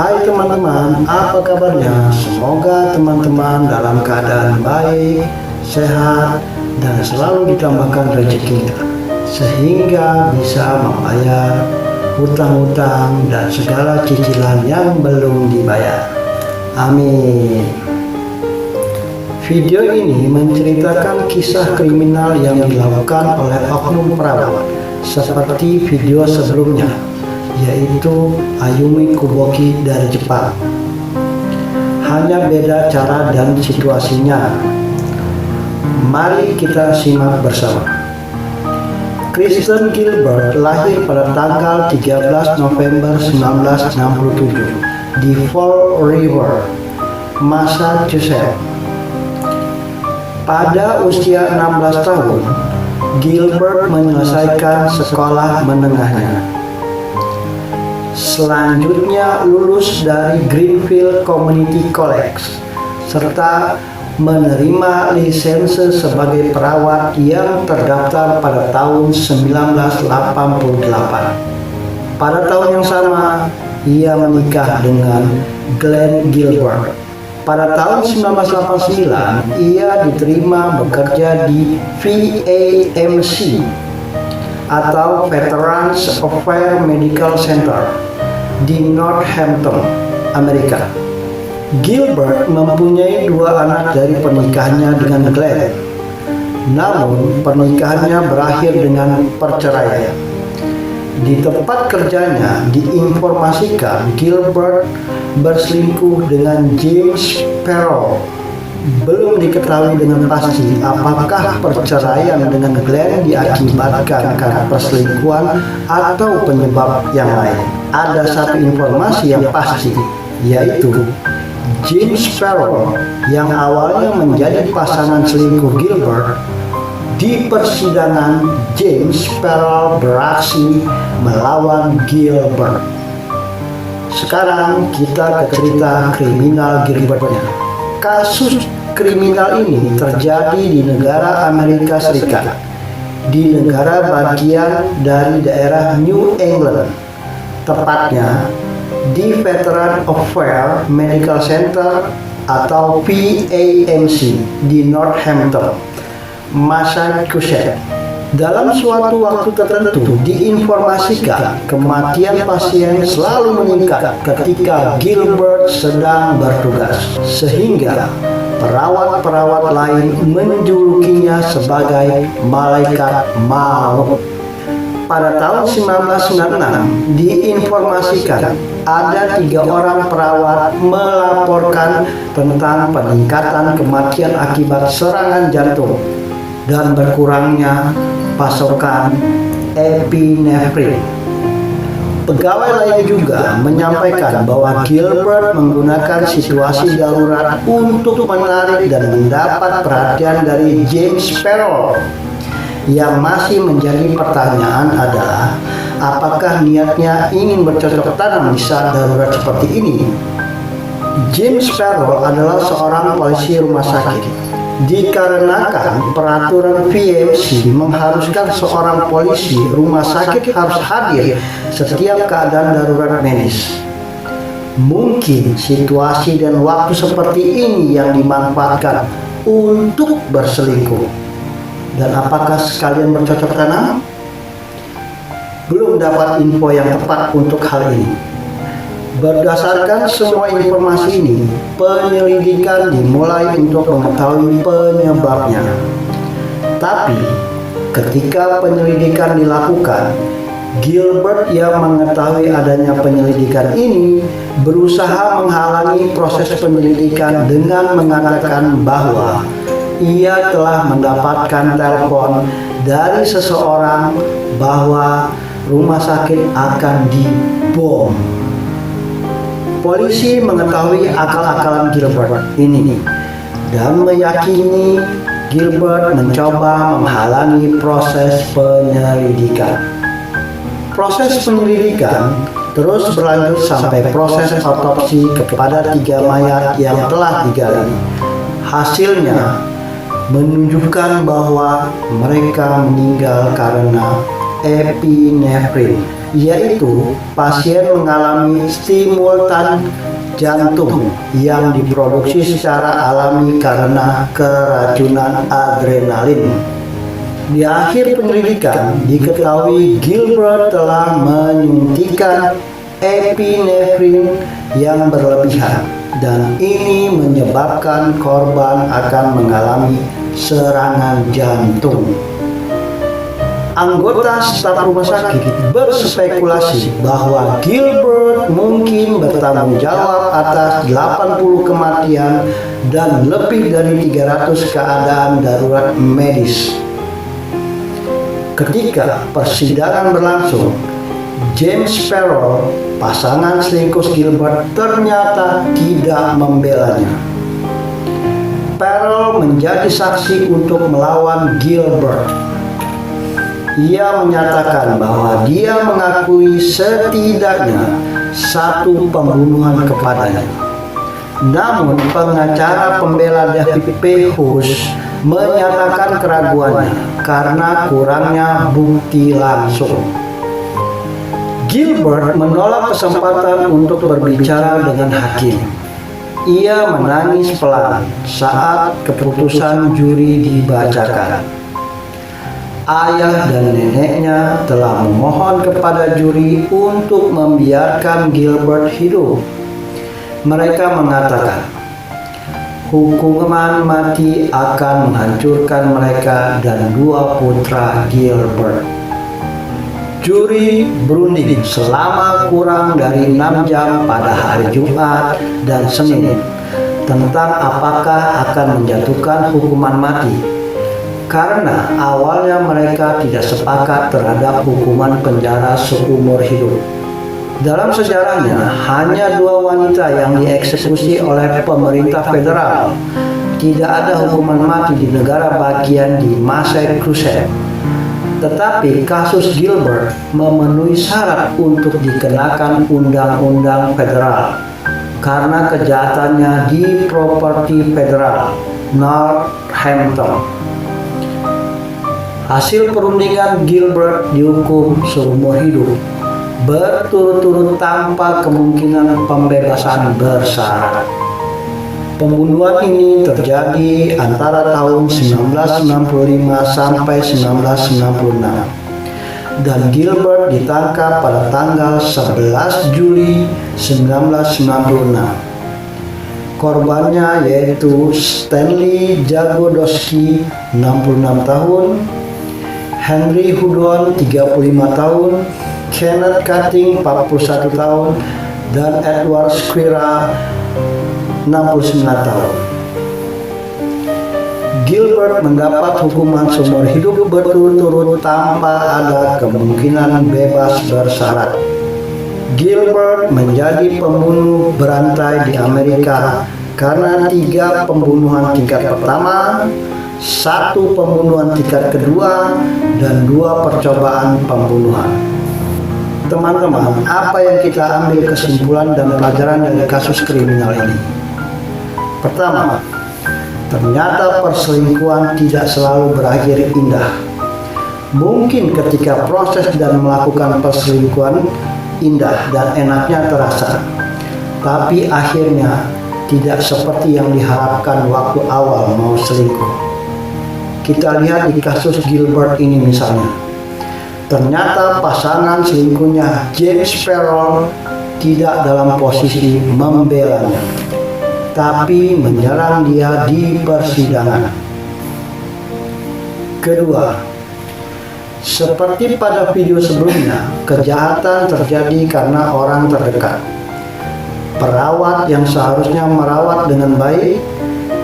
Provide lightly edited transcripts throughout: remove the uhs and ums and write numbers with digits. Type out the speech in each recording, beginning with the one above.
Hai teman-teman, apa kabarnya? Semoga teman-teman dalam keadaan baik, sehat, dan selalu ditambahkan rezekinya, sehingga bisa membayar hutang-hutang dan segala cicilan yang belum dibayar. Amin. Video ini menceritakan kisah kriminal yang dilakukan oleh oknum perawat, seperti video sebelumnya, yaitu Ayumi Kuboki dari Jepang. Hanya beda cara dan situasinya. Mari kita simak bersama. Kristen Gilbert lahir pada tanggal 13 November 1967 di Fall River, Massachusetts. Pada usia 16 tahun, Gilbert menyelesaikan sekolah menengahnya. Selanjutnya lulus dari Greenfield Community College serta menerima lisensi sebagai perawat yang terdaftar pada tahun 1988. Pada tahun yang sama, ia menikah dengan Glenn Gilbert. Pada tahun 1989, ia diterima bekerja di VAMC atau Veterans Affairs Medical Center di Northampton, Amerika. Gilbert mempunyai dua anak dari pernikahannya dengan Glenn. Namun, pernikahannya berakhir dengan perceraian. Di tempat kerjanya diinformasikan Gilbert berselingkuh dengan James Sparrow. Belum diketahui dengan pasti apakah perceraian dengan Glenn diakibatkan karena perselingkuhan atau penyebab yang lain. Ada satu informasi yang pasti, yaitu James Sparrow yang awalnya menjadi pasangan selingkuh Gilbert. Di persidangan, James Sparrow beraksi melawan Gilbert. Sekarang kita ke cerita kriminal Gilbertnya. Kasus kriminal ini terjadi di negara Amerika Serikat, di negara bagian dari daerah New England, tepatnya di Veterans Affairs Medical Center atau VAMC di Northampton, Massachusetts. Dalam suatu waktu tertentu diinformasikan kematian pasien selalu meningkat ketika Gilbert sedang bertugas, sehingga perawat-perawat lain menjulukinya sebagai malaikat maut. Pada tahun 1996 diinformasikan ada 3 orang perawat melaporkan tentang peningkatan kematian akibat serangan jantung dan berkurangnya pasokan epinefrin. Pegawai lain juga menyampaikan bahwa Gilbert menggunakan situasi darurat untuk menarik dan mendapat perhatian dari James Sparrow. Yang masih menjadi pertanyaan adalah apakah niatnya ingin bercocok tanam di saat darurat seperti ini. James Sparrow adalah seorang polisi rumah sakit. Dikarenakan peraturan VAMC mengharuskan seorang polisi rumah sakit harus hadir setiap keadaan darurat medis. Mungkin situasi dan waktu seperti ini yang dimanfaatkan untuk berselingkuh. Dan apakah sekalian bercocok tanam? Belum dapat info yang tepat untuk hal ini. Berdasarkan semua informasi ini, penyelidikan dimulai untuk mengetahui penyebabnya. Tapi, ketika penyelidikan dilakukan, Gilbert yang mengetahui adanya penyelidikan ini berusaha menghalangi proses penyelidikan dengan mengatakan bahwa ia telah mendapatkan telepon dari seseorang bahwa rumah sakit akan dibom. Polisi mengetahui akal-akalan Gilbert ini dan meyakini Gilbert mencoba menghalangi proses penyelidikan. Proses penyelidikan terus berlanjut sampai proses otopsi kepada 3 mayat yang telah digali. Hasilnya menunjukkan bahwa mereka meninggal karena epinefrin yaitu pasien mengalami stimultan jantung yang diproduksi secara alami karena keracunan adrenalin. Di akhir penyelidikan diketahui Gilbert telah menyuntikkan epinefrin yang berlebihan, dan ini menyebabkan korban akan mengalami serangan jantung. Anggota staf rumah sakit berspekulasi bahwa Gilbert mungkin bertanggung jawab atas 80 kematian dan lebih dari 300 keadaan darurat medis. Ketika persidangan berlangsung, James Farrell, pasangan selingkuh Gilbert, ternyata tidak membelanya. Farrell menjadi saksi untuk melawan Gilbert. Ia menyatakan bahwa dia mengakui setidaknya satu pembunuhan kepadanya. Namun pengacara pembela David P. Hughes menyatakan keraguannya karena kurangnya bukti langsung. Gilbert menolak kesempatan untuk berbicara dengan hakim. Ia menangis pelan saat keputusan juri dibacakan. Ayah dan neneknya telah memohon kepada juri untuk membiarkan Gilbert hidup. Mereka mengatakan, hukuman mati akan menghancurkan mereka dan dua putra Gilbert. Juri berunding selama kurang dari 6 jam pada hari Jumat dan Senin tentang apakah akan menjatuhkan hukuman mati, karena awalnya mereka tidak sepakat terhadap hukuman penjara seumur hidup. Dalam sejarahnya, hanya 2 wanita yang dieksekusi oleh pemerintah federal. Tidak ada hukuman mati di negara bagian di Massachusetts. Tetapi kasus Gilbert memenuhi syarat untuk dikenakan undang-undang federal karena kejahatannya di properti federal Northampton. Hasil perundingan, Gilbert dihukum seumur hidup berturut-turut tanpa kemungkinan pembebasan bersyarat. Pembunuhan ini terjadi antara tahun 1965 sampai 1966, dan Gilbert ditangkap pada tanggal 11 Juli 1996. Korbannya yaitu Stanley Jagodowski 66 tahun, Henry Houdon 35 tahun, Kenneth Cutting 41 tahun, dan Edward Squire 69 tahun. Gilbert mendapat hukuman seumur hidup berturut-turut tanpa ada kemungkinan bebas bersyarat. Gilbert menjadi pembunuh berantai di Amerika karena 3 pembunuhan tingkat pertama, 1 pembunuhan tingkat kedua, dan 2 percobaan pembunuhan. Teman-teman, apa yang kita ambil kesimpulan dan pelajaran dari kasus kriminal ini? Pertama, ternyata perselingkuhan tidak selalu berakhir indah. Mungkin ketika proses dan melakukan perselingkuhan indah dan enaknya terasa, tapi akhirnya tidak seperti yang diharapkan waktu awal mau selingkuh. Kita lihat di kasus Gilbert ini misalnya. Ternyata pasangan selingkuhnya James Farrell tidak dalam posisi membelanya, tapi menyerang dia di persidangan. Kedua, seperti pada video sebelumnya, kejahatan terjadi karena orang terdekat. Perawat yang seharusnya merawat dengan baik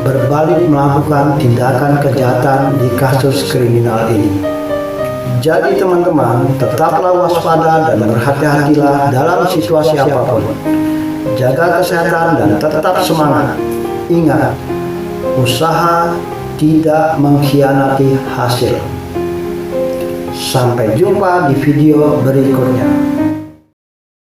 berbalik melakukan tindakan kejahatan di kasus kriminal ini. Jadi teman-teman, tetaplah waspada dan berhati-hatilah dalam situasi apapun. Jaga kesehatan dan tetap semangat. Ingat, usaha tidak mengkhianati hasil. Sampai jumpa di video berikutnya.